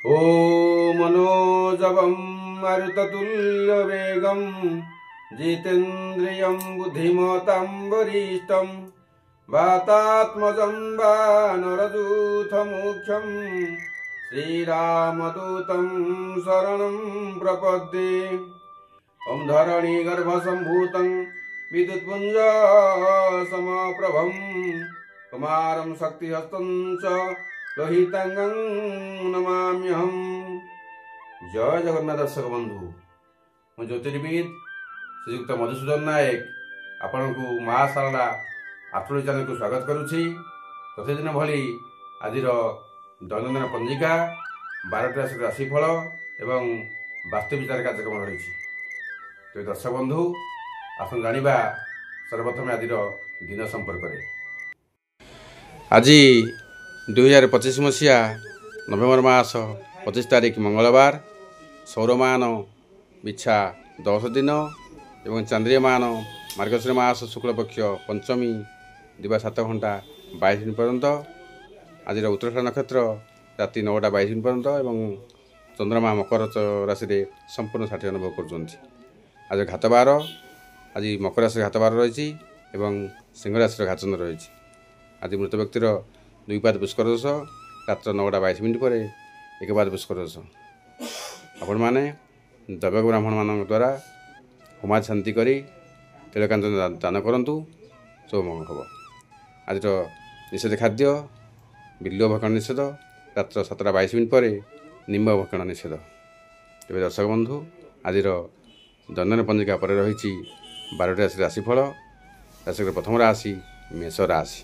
ओ मनोजवं मरुततुल्यवेगं जितेन्द्रियं बुद्धिमतां वरिष्ठं वातात्मजं वानरयूथमुख्यं श्रीरामदूतं शरणं प्रपद्ये। ओं धरणीगर्भसम्भूतं विद्युत्पुञ्ज समप्रभं कुमारं शक्तिहस्तं च लोहितांगं नमाम्यहं। जय जगन्नाथ दर्शक बंधु, मु ज्योतिर्विद श्रीयुक्त मधुसूदन नायक आपण को महाशारदा आस्ट्रोलॉजी चैनल को स्वागत करुछि। प्रतिदिन भली आज दैनंदिन पंजिका 12टी राशिफल एवं वास्तु विचार कार्यक्रम रही। तो दर्शक बंधु आसन जानिबा सर्वप्रथम आज दिन संपर्क में। आज 2025 मसीहा नवेम्बर मास 25 तारिख मंगलवार, सौरमान बिछा 10 दिन एवं चांद्रियमान मार्गशीर मास शुक्लपक्ष पंचमी दिवा 7 घंटा 22 मिनट पर्यंत। आज उत्तराषाढ़ नक्षत्र राति 9टा 22 मिनट पर्यंत एवं चंद्रमा मकर राशि संपूर्ण साठी अनुभव कर। आज घातबार, आज मकर राशि घातबार रही एवं सिंह राशि घातचंद्र रही। आज मृत व्यक्तिर 2 पाद पुष्कर दोष, रात्र 9टा 22 मिनट पर 1 पाद पुष्कर दोष। आपण मैंने दैवक ब्राह्मण मान द्वारा होमा शांति करी तिलकांचन दान करूँ, शुभ मंगल हम। आज निषेध खाद्य बिल्व भक्षण निषेध, रात्र 7टा 22 मिनट पर निम्ब भक्षण निषेध। तेज दर्शक बंधु आज दैनंदिन पंजिका पर रही 12टी राशि राशिफल। राशि प्रथम राशि मेष राशि।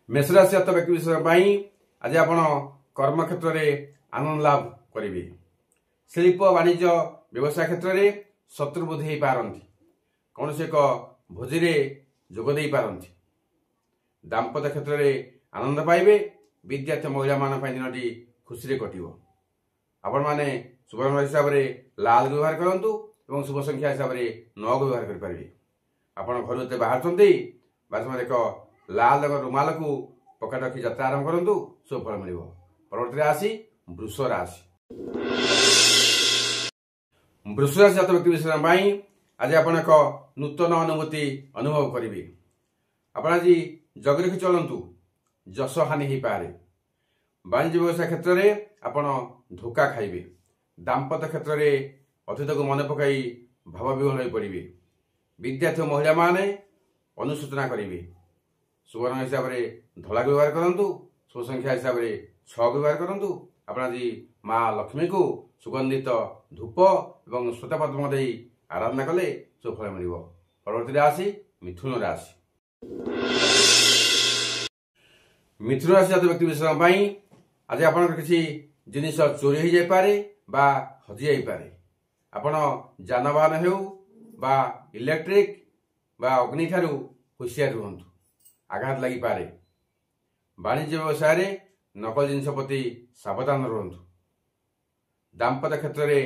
मेष राशि जातक व्यक्ति विशेष आज आप कर्म क्षेत्र में आनंद लाभ करेंगे। शिल्प वाणिज्य व्यवसाय क्षेत्र में शत्रु बुद्धि हो पारती, कौन से एक भोजी में जोगदे पारती। दाम्पत्य क्षेत्र में आनंद पाइबे। विद्यार्थी महिला मान दिन खुशी कटिव। आपण मैंने शुभ रंग हिसाब से लाल व्यवहार करूँ और शुभ संख्या हिसाब से 9 व्यवहार करेंगे। आप घर बाहर समय एक लाल रंग रुमाल को पकेट रखी यात्रा आरंभ करूँ, शुभ फल मिल। परवर्ती राशि वृष राशि। वृष राशि जातक व्यक्ति विशेष आज आप एक नूतन अनुभूति अनुभव करेंगे। आप आज जग रखी चलतु, जश हानि हो पारे। वाणिज्य व्यवसाय क्षेत्र में आप धोखा खाइबे। दाम्पत्य क्षेत्र में अतीत को मन पकई भाव विह्वल हो पड़े। विद्यार्थी महिला माने अनुसूचना करेंगे। शुभ रंग हिसाब से धला व्यवहार करूँ, शुभ संख्या हिसाब से 6 व्यवहार करूँ। आप आज माँ लक्ष्मी को सुगंधित धूप एवं श्वेतपद्म दे आराधना कले शुभ फल मिल। परवर्ती राशि मिथुन राशि। मिथुन राशि जातक व्यक्ति विशेष आज आप किसी जिनिस चोरी हो जाए बा हजि जाई पारे। आपण जानवाहन हो बा इलेक्ट्रिक बा अग्नि ठारू होशियार रुहतु, आघात लगी पारे। वाणिज्य व्यवसाय रे नकल जिनिस प्रति सावधान रुहतु। दाम्पत्य क्षेत्र में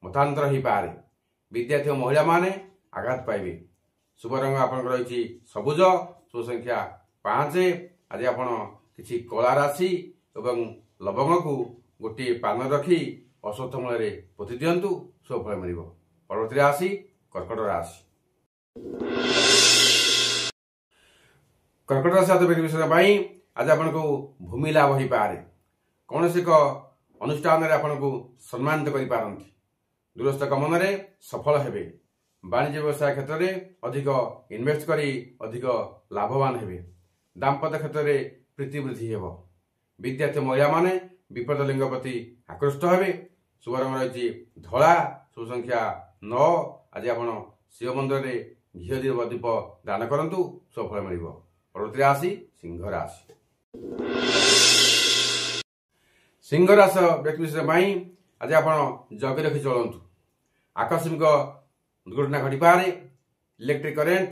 मतांतर हो पारे। विद्यार्थी महिला माने आघात पाइबे। शुभ रंग आपन रही सबुज, शुभ संख्या 5। आज आप किसी कला राशि एवं लवंग को गोटे पान रखी अश्वत्थ मूल पोति दिंतु, शुभ फल मिल। परवर्ती राशि कर्कट राशि। कर्कट राशि जातक व्यक्ति विशेष आज आपन को भूमि लाभ हो पारे। कौन से एक अनुष्ठान में आपन को सम्मानित कर पारती। दूरस्थ गमन में सफल हेबे। वाणिज्य व्यवसाय क्षेत्र में अधिक इन्वेस्ट करी अधिक लाभवान हेबे। दाम्पत्य क्षेत्र में प्रीति वृद्धि हेब। विद्यार्थी महिला माने विपद लिंग प्रति आकृष्ट हेबे। शुभ रंग रही धला, शुभ संख्या 9। आज आप शिव मंदिर में घी दीप दान करूँ, शुभ फल मिल। परवर्ती राशि सिंह राशि। सिंह राशि व्यक्ति विशेष आज आप जग रखी चलतु। आकस्मिक दुर्घटना घटी पारे। इलेक्ट्रिक करेन्ट,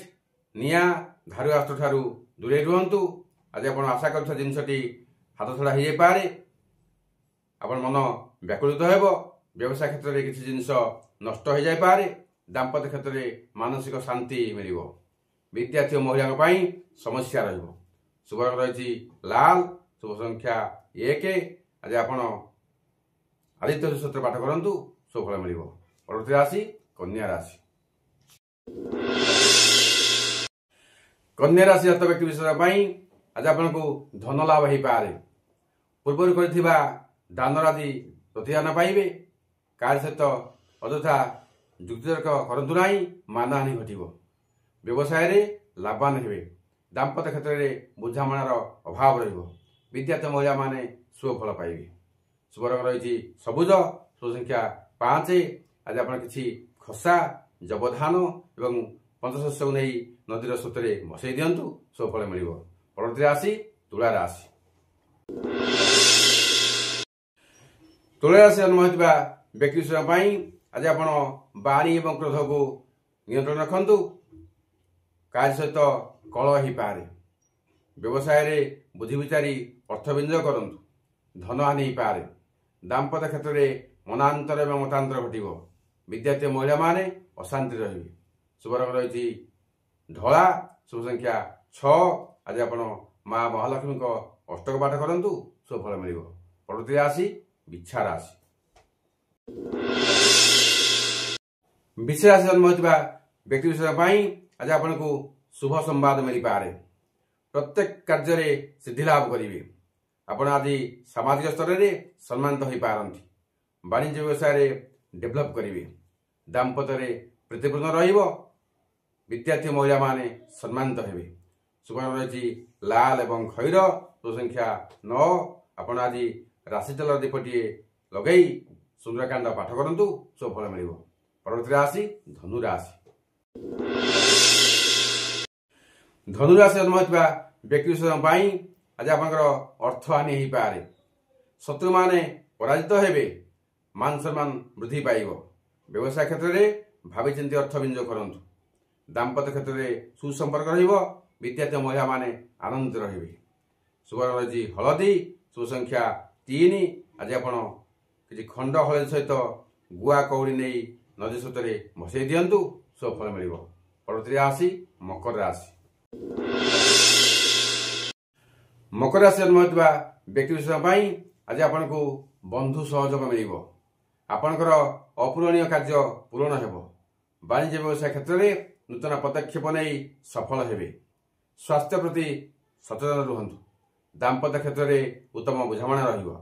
निआ, धारु अस्त्र ठारू दूरे रुहतु। आज आप आशा कर जिनसटी हाथ छड़ा हो पारे। आपण मन व्याकुलित हेब। व्यवसाय क्षेत्र में किसी जिनिस नष्ट हो जाए पारे। दाम्पत्य क्षेत्र में मानसिक शांति मिल। विद्यार्थी महिला समस्या रही। शुभ रंग रही लाल, शुभ संख्या 1। आज आपण आदित्य सूत्र पाठ करंतु शुभ फल मिलिबो। परवर्ती राशि कन्या राशि। कन्या राशि जातक व्यक्ति विषय आज आपण को धन लाभ हो पारे। पूर्व कर दान आदि प्रतिदान पाइबे। कार्य सहित अଯଥା युक्तितर्क करंतु नाही, मानहानि घटिबो। व्यवसाय रे लाभवान हेबे। दाम्पत्य क्षेत्र में बुझामणार अभाव रहिबो। विद्यार्थी महिला माने शुभ फल पाइबे। शुभ रंग रही सबुज। शुभ संख्या 5। आज आपण किछि खसा जबधान एवं पंचशस्य को नहीं नदीर स्रोतरे बसई दिंतु शुभ फल मिल। परवर्ती राशि तुला राशि। तुला राशि जन्म होता व्यक्ति आज आपण बाणी एवं क्रोध को नियंत्रण रखु। कार्य सहित कलह हो पारे। व्यवसाय रे बुद्धि विचारी अर्थ विनियोग करंतु। धन हानि हो पारे। दाम्पत्य क्षेत्र में मनांतर एवं मतांतर घटिबो। विद्यार्थी महिला माने अशांति रहिबे। शुभ रंग रही धला। शुभ संख्या 6। आज आपण मां महालक्ष्मी को अष्टक पाठ करंतु शुभ फल मिल। परवर्ती राशि बिच्छा राशि। बिच्छा राशि जन्म होता व्यक्ति विषय आज आपण को शुभ संवाद मिल पारे। प्रत्येक कार्य में सिद्धि लाभ करेंगे। आपण आज सामाजिक स्तर में सम्मानित हो पारती। वाणिज्य व्यवसाय डेभलप करेंगे। दाम्पत्य प्रीतिपूर्ण रहिबो। विद्यार्थी महिला माने सम्मानित हेबे। शुभ रही लाल एवं खैर। शुभ संख्या 9। आपण आज राशि तेल दीपटे लगे सुंदरकांड पाठ करंतु शुभ फल मिल। परवर्ती राशि धनु राशि। धनु राशि जन्म होता व्यक्ति आज आप अर्थ हानि हो पारे। शत्रु माने पराजित हेबे। मान सम्मान वृद्धि पाइब। व्यवसाय क्षेत्र में भावी चिंती अर्थ विनियोग करंतु। दाम्पत्य क्षेत्र में सुसंपर्क रहिबो। विद्यार्थी महिला माने आनंदित रहिबे। शुभ रही हलदी। शुभ संख्या 3। आज आपण किछि खंड हलदी सहित गुआ कौड़ी नहीं नदी स्रोतरे भसई दिंतु शुभ फल मिल। परवर्ती राशि मकर राशि। मकर राशि जन्म होता व्यक्ति विषय आज आपण को बंधु सहयोग मिल। आपणकर अपूरणीय कार्य पूरण हेब। वाणिज्य व्यवसाय क्षेत्र में नूतन पदक्षेप नहीं सफल हेबे। स्वास्थ्य प्रति सचेतन रुहतु। दाम्पत्य क्षेत्र में उत्तम बुझामणा रहिबो।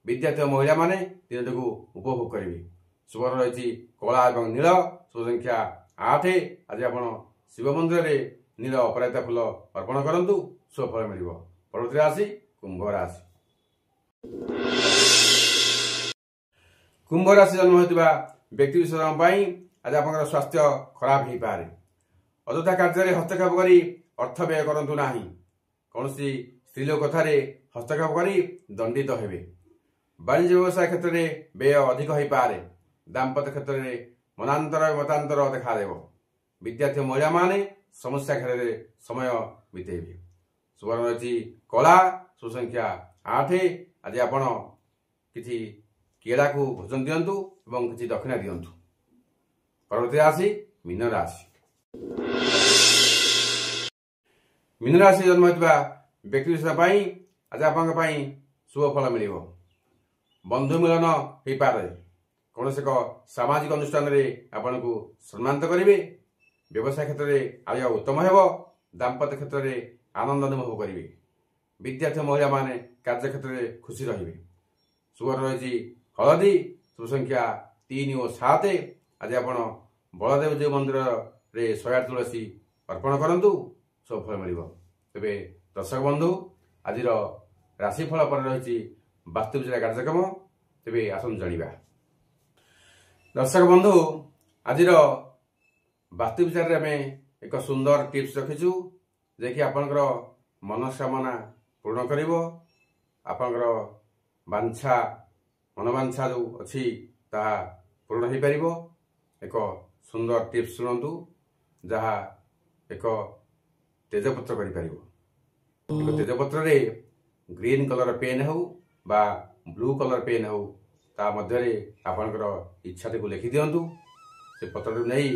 विद्यार्थी महिला माने दिनटी को उपभोग करेंगे। शुभ रही कला और नील। शुभ संख्या 8। आज आपण शिव मंदिर में नील अपराजिता फूल अर्पण करंतु शुभ फल मिल। परवर्ती राशि कुंभ राशि। कुंभ राशि जन्म होता व्यक्ति विषय आज आप स्वास्थ्य खराब हो पारे। अଯଥା कार्य हस्तक्षेप करी अर्थ व्यय करंतु नाही। कौन स्त्रीलोक कथार हस्तक्षेप करी दंडित हेबे। वाणिज्य व्यवसाय क्षेत्र में व्यय अधिक हो पारे। दाम्पत्य क्षेत्र में मनांतर मतांतर देखादेव। विद्यार्थी महिला माने समस्या खेल में समय बितेबे। शुभ रही कला। शुभ संख्या 8। आज आपण किछि केला को भोजन दिंतु एवं किछि दक्षिणा दिंतु। परवर्ती राशि मीन राशि। मीन राशि जन्म होता व्यक्ति विषय आज आप शुभ फल मिल। बंधु मिलन हो पारे। कौन एक सामाजिक अनुष्ठान में आपण को सम्मानित करेंगे। व्यवसाय क्षेत्र में आय उत्तम हेब। दाम्पत्य क्षेत्र में आनंद अनुभव करेंगे। विद्यार्थी महिला माने कार्य क्षेत्र में खुशी रहिबे। शुभ रही हलदी। शुभ संख्या 3 और 7। आज आपण बलदेव जी मंदिर रे 108 तुलसी अर्पण करंतु शुभ फल मिल। तेबे दर्शक बंधु आज राशिफल पर रही वास्तु विचार कार्यक्रम। तेबे आसन जानिबा। दर्शक बंधु आज वास्तु विचार में एक सुंदर टिप्स रखीचु जे कि आपनकर मनोकामना पूर्ण करिवो। आपनकर वांछा मनोवांछा जो अच्छी ता पूर्ण हो पारिबो। एक सुंदर टिप्स सुनंतु जहा एक तेजपत्र करि पारिबो। एक तेजपत्र रे ग्रीन कलर पेन हो बा ब्लू कलर पेन हो ता मध्य रे आपनकर इच्छा को लिखि दियंतु। से पत्र नहीं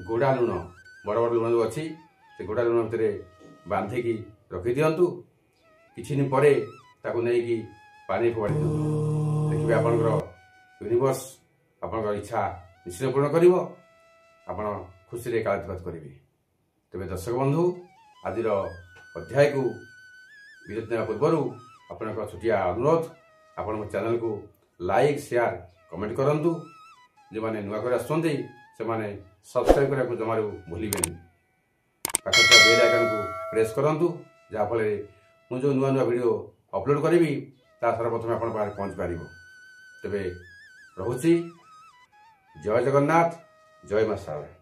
गोड़ा लुण बड़ बड़ लुण जो अच्छी से गोड़ा लुण भितर बांधिकी रखी दियंतु। किछि दिन परे ताकू नहीं कि पानी फोड़ी देखिए आपंकर यूनिवर्स आपंकर इच्छा निश्चित पूर्ण कर आप खुशी कालातीत करेंगे। तेज दर्शक बंधु आज अध्याय को विरति ना पूर्व आपण छोटिया अनुरोध आपण चैनल को लाइक शेयर कमेंट करूँ। जो मैंने नुआ कर आसुँच से सब्सक्राइब करने को जमार भूलें पाखर बेल आइकन को प्रेस करूँ जहाँफल मुझे जो नुआ नुआ वीडियो अपलोड करी सर्वप्रथम आप पहुँच पार। तेरे रोचे जय जगन्नाथ जय मां शारदा।